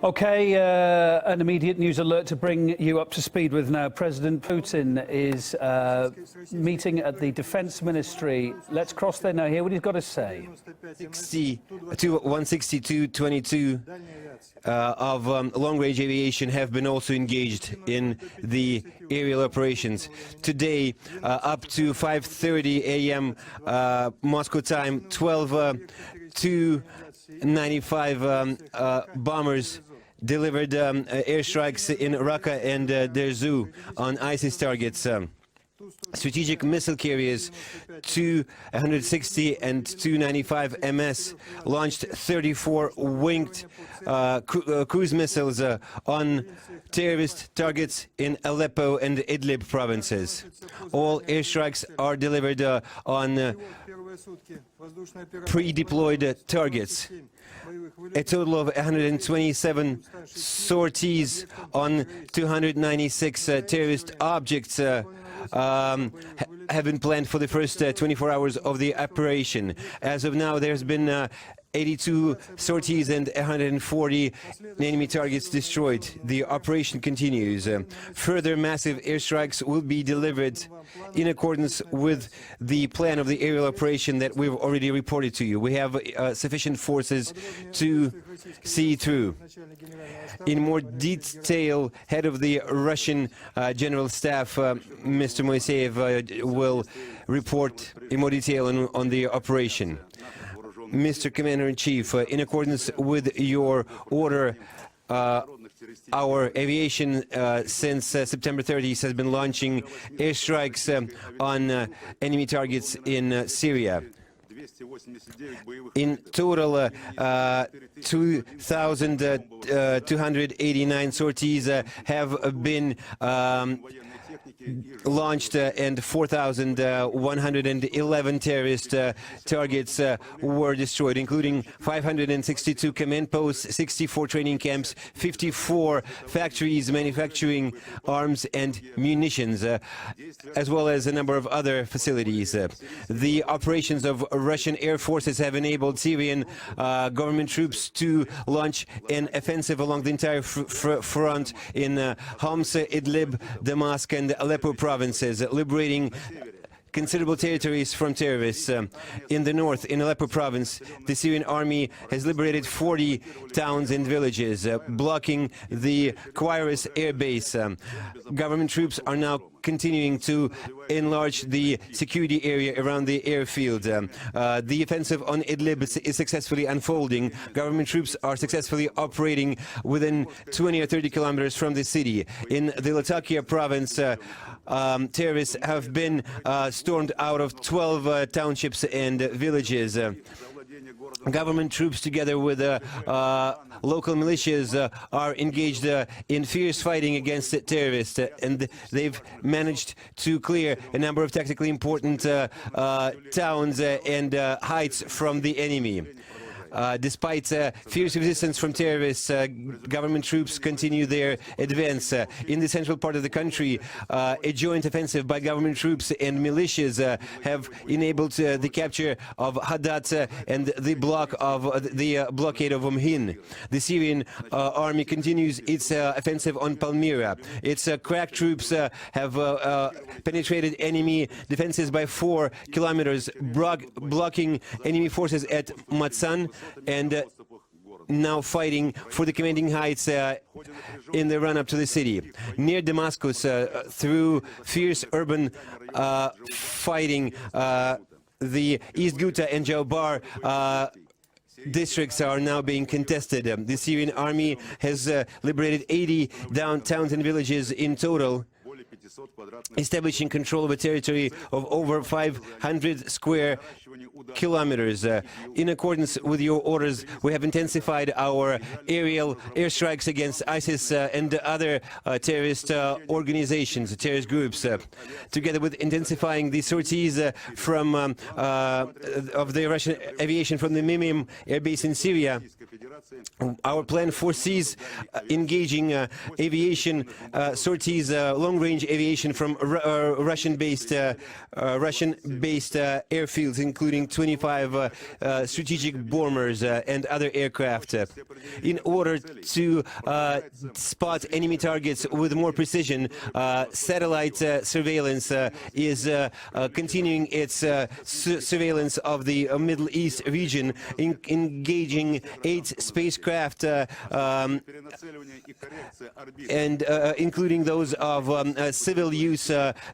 Okay, an immediate news alert to bring you up to speed with now. President Putin is meeting at the Defense Ministry. Let's cross there now, hear what he's got to say. 162.22 of long-range aviation have been also engaged in the aerial operations. Today, up to 5:30 a.m. Moscow time, 295 bombers delivered airstrikes in Raqqa and TenteraRusia on ISIS targets. Strategic missile carriers 260 and 295 MS launched 34 winged cruise missiles on terrorist targets in Aleppo and Idlib provinces. All airstrikes are delivered on pre-deployed targets. A total of 127 sorties on 296 terrorist objects have been planned for the first 24 hours of the operation. As of now, there's been 82 sorties and 140 enemy targets destroyed. The operation continues. Further massive airstrikes will be delivered in accordance with the plan of the aerial operation that we've already reported to you. We have sufficient forces to see through. In more detail, head of the Russian General Staff, Mr. Moiseev, will report in more detail on the operation. Mr. Commander-in-Chief, in accordance with your order, our aviation since September 30th has been launching airstrikes on enemy targets in Syria. In total, 2,289 sorties have been launched and 4,111 terrorist targets were destroyed, including 562 command posts, 64 training camps, 54 factories manufacturing arms and munitions, as well as a number of other facilities. The operations of Russian air forces have enabled Syrian government troops to launch an offensive along the entire front in Homs, Idlib, Damascus, and Aleppo provinces, liberating considerable territories from terrorists. In the north, in Aleppo province, the Syrian army has liberated 40 towns and villages, blocking the Quairis air base. Government troops are now continuing to enlarge the security area around the airfield. The offensive on Idlib is successfully unfolding. Government troops are successfully operating within 20 or 30 kilometers from the city. In the Latakia province, terrorists have been stormed out of 12 townships and villages. Government troops, together with local militias, are engaged in fierce fighting against terrorists, and they've managed to clear a number of tactically important towns and heights from the enemy. Despite fierce resistance from terrorists, government troops continue their advance. In the central part of the country, a joint offensive by government troops and militias have enabled the capture of Hadat and the blockade of Umhin. The Syrian army continues its offensive on Palmyra. Its crack troops have penetrated enemy defenses by 4 kilometers, blocking enemy forces at Matsan, and now fighting for the commanding heights in the run-up to the city. Near Damascus, through fierce urban fighting, the East Ghouta and Jaubar districts are now being contested. The Syrian army has liberated 80 towns and villages in total, establishing control of a territory of over 500 square kilometers. In accordance with your orders, we have intensified our aerial airstrikes against ISIS and other terrorist organizations, terrorist groups. Together with intensifying the sorties from of the Russian aviation from the Mimim air base in Syria, our plan foresees engaging aviation sorties, long-range aviation from Russian-based airfields, including 25 strategic bombers and other aircraft, in order to spot enemy targets with more precision. Satellite surveillance is continuing its surveillance of the Middle East region, engaging 8 spacecraft and including those of civil use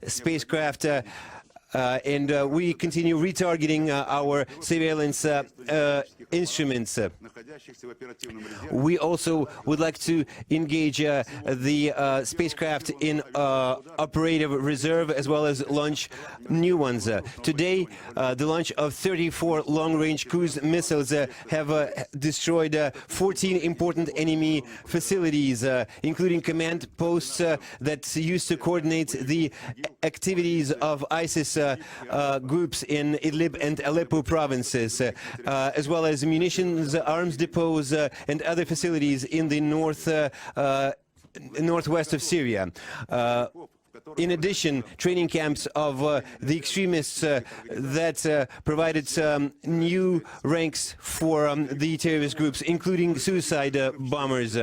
spacecraft. And we continue retargeting our surveillance instruments. We also would like to engage the spacecraft in operative reserve, as well as launch new ones. Today, the launch of 34 long-range cruise missiles have destroyed 14 important enemy facilities, including command posts that used to coordinate the activities of ISIS groups in Idlib and Aleppo provinces, as well as munitions, arms depots, and other facilities in the northwest of Syria. In addition, training camps of the extremists that provided new ranks for the terrorist groups, including suicide bombers.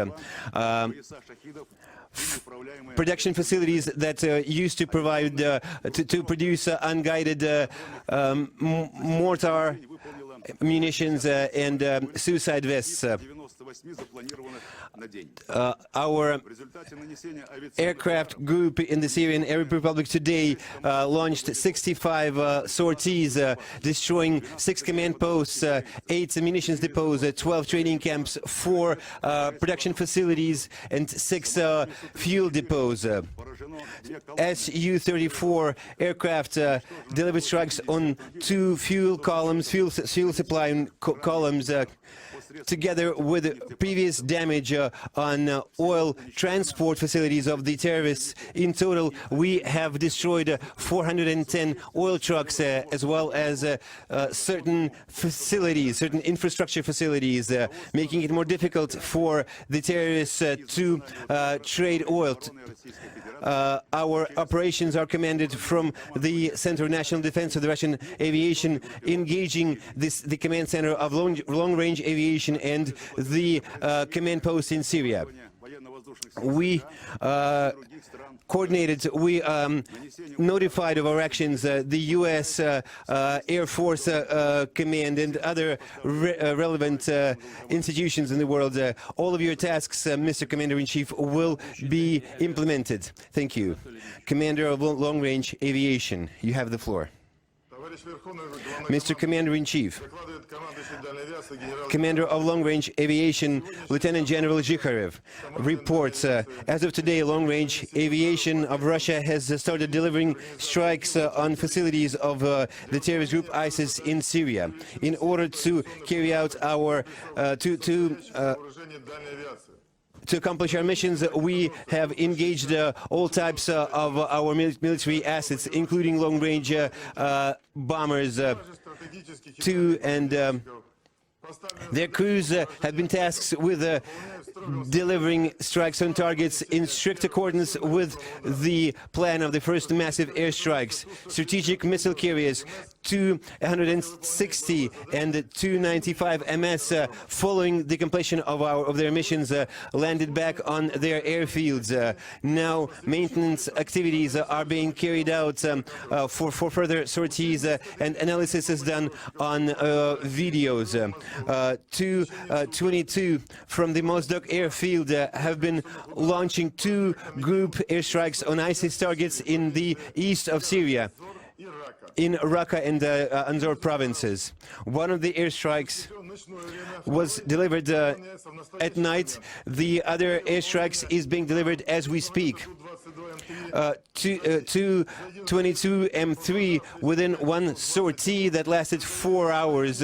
Production facilities that used to provide to produce unguided mortar munitions and suicide vests. Our aircraft group in the Syrian Arab Republic today launched 65 sorties, destroying 6 command posts, 8 munitions depots, 12 training camps, 4 production facilities, and 6 fuel depots. Su-34 aircraft delivered strikes on 2 fuel columns, fuel supply columns, together with previous damage on oil transport facilities of the terrorists. In total, we have destroyed 410 oil trucks, as well as certain facilities, certain infrastructure facilities, making it more difficult for the terrorists to trade oil. Our operations are commanded from the Center of National Defense of the Russian Aviation, engaging the command center of long-range aviation and the command post in Syria. We coordinated, we notified of our actions the U.S. Air Force Command and other relevant institutions in the world. All of your tasks, Mr. Commander-in-Chief, will be implemented. Thank you. Commander of Long-Range Aviation, you have the floor. Mr. Commander-in-Chief, Commander of Long-Range Aviation, Lieutenant General Zhikharev, reports, as of today, long-range aviation of Russia has started delivering strikes on facilities of the terrorist group ISIS in Syria. In order to carry out our to accomplish our missions, we have engaged all types of our military assets, including long-range bombers, and their crews have been tasked with delivering strikes on targets in strict accordance with the plan of the first massive airstrikes. Strategic missile carriers 260 and 295 MS, following the completion of their missions, landed back on their airfields. Now maintenance activities are being carried out for further sorties, and analysis is done on videos. 222 from the Mozdok airfield have been launching 2 group airstrikes on ISIS targets in the east of Syria, in Raqqa and Anzor provinces. One of the airstrikes was delivered at night. The other airstrikes is being delivered as we speak. 222 M3 within one sortie that lasted 4 hours,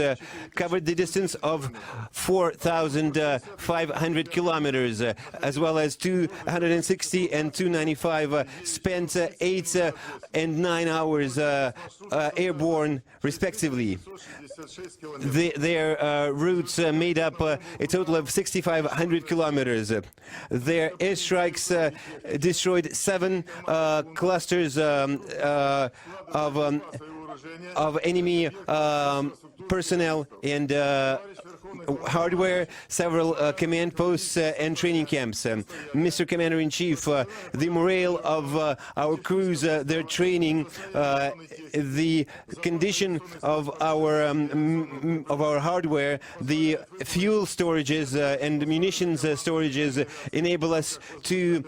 covered the distance of 4,500 kilometers, as well as 260 and 295 spent 8 and 9 hours airborne, respectively. their routes made up a total of 6,500 kilometers. Their airstrikes destroyed 7 clusters of enemy personnel and hardware, several command posts and training camps. Mr. Commander-in-Chief, the morale of our crews, their training, the condition of our hardware, the fuel storages and munitions storages enable us to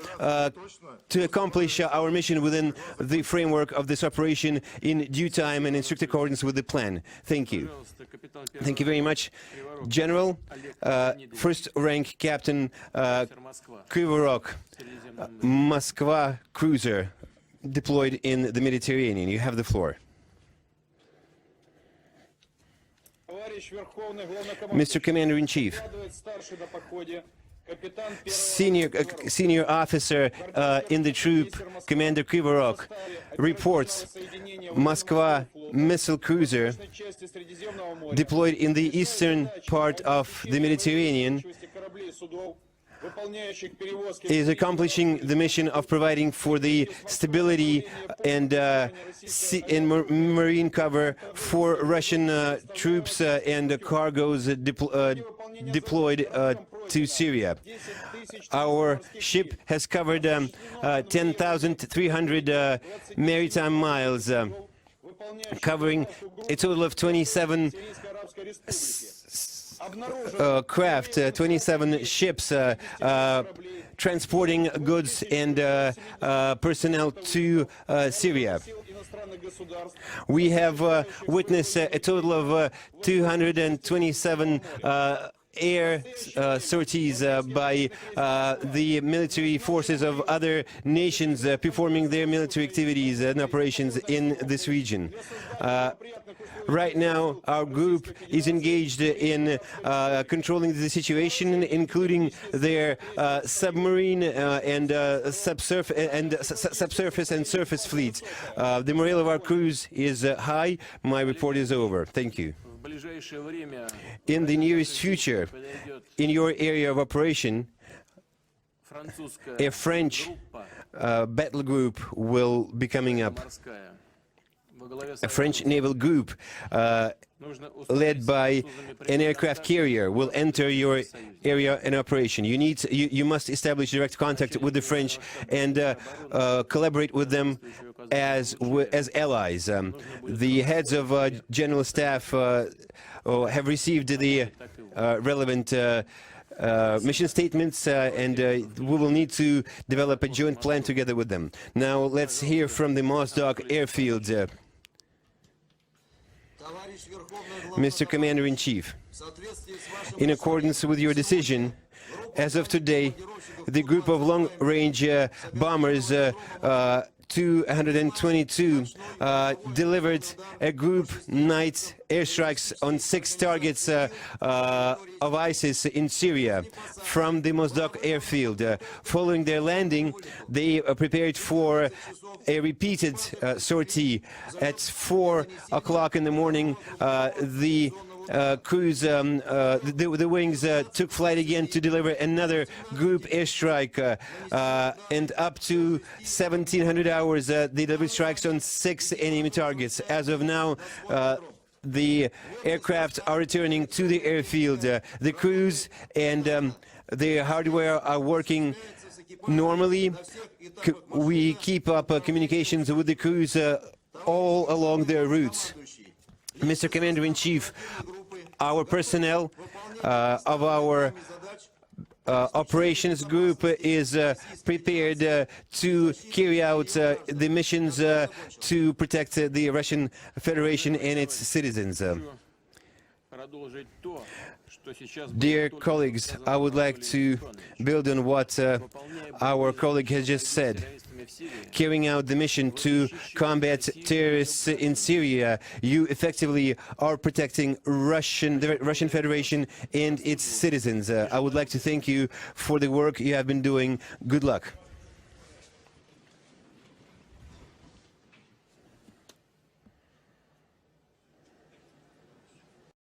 accomplish our mission within the framework of this operation in due time and in strict accordance with the plan. Thank you. Thank you very much, General. First rank Captain Krivorok, Moskva cruiser deployed in the Mediterranean. You have the floor. Mr. Commander-in-Chief, senior officer in the troop, Commander Krivorok, reports Moskva missile cruiser deployed in the eastern part of the Mediterranean is accomplishing the mission of providing for the stability and marine cover for Russian troops and cargoes deployed to Syria. Our ship has covered 10,300 maritime miles, covering a total of 27 craft, 27 ships, transporting goods and personnel to Syria. We have witnessed a total of 227 air sorties by the military forces of other nations performing their military activities and operations in this region. Right now, our group is engaged in controlling the situation, including their submarine and subsurface and surface fleets. The morale of our crews is high. My report is over. Thank you. In the nearest future, in your area of operation, a French battle group will be coming up. A French naval group led by an aircraft carrier will enter your area in operation. You must establish direct contact with the French and collaborate with them as allies. The heads of general staff have received the relevant mission statements, and we will need to develop a joint plan together with them. Now let's hear from the Mozdok airfield. Mr. Commander-in-Chief, in accordance with your decision, as of today, the group of long-range bombers 222 delivered a group night airstrikes on 6 targets of ISIS in Syria from the Mozdok airfield. Following their landing, they prepared for a repeated sortie. At 4 o'clock in the morning, the crews, the wings took flight again to deliver another group airstrike, and up to 1700 hours they delivered strikes on 6 enemy targets. As of now, the aircraft are returning to the airfield. The crews and the hardware are working normally. We keep up communications with the crews all along their routes. Mr. Commander-in-Chief, our personnel of our operations group is prepared to carry out the missions to protect the Russian Federation and its citizens. Dear colleagues, I would like to build on what our colleague has just said. Carrying out the mission to combat terrorists in Syria, you effectively are protecting the Russian Federation and its citizens. I would like to thank you for the work you have been doing. Good luck.